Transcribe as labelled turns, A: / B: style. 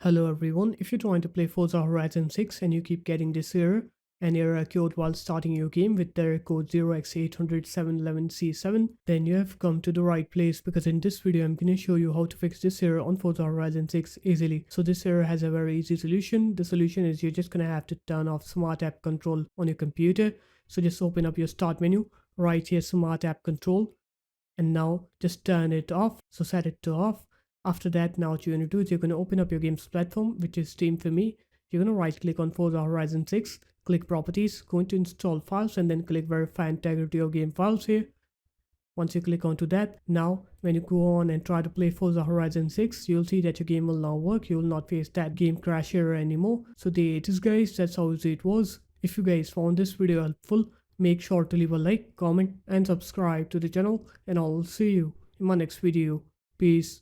A: Hello everyone, if you're trying to play Forza Horizon 6 and you keep getting this error, an error code while starting your game with the error code 0x800711c7, then you have come to the right place, because in this video I'm going to show you how to fix this error on Forza Horizon 6 easily. So this error has a very easy solution. The solution is you're just going to have to turn off Smart App Control on your computer. So just open up your Start menu, right here Smart App Control, and now just turn it off. So set it to off. After that, now what you're going to do is you're going to open up your game's platform, which is Steam for me. You're going to right click on Forza Horizon 6, click Properties, go into Install Files, and then click Verify Integrity of Game Files here. Once you click onto that, now when you go on and try to play Forza Horizon 6, you'll see that your game will now work. You will not face that game crash error anymore. So there it is guys, that's how easy it was. If you guys found this video helpful, make sure to leave a like, comment and subscribe to the channel, and I'll see you in my next video. Peace.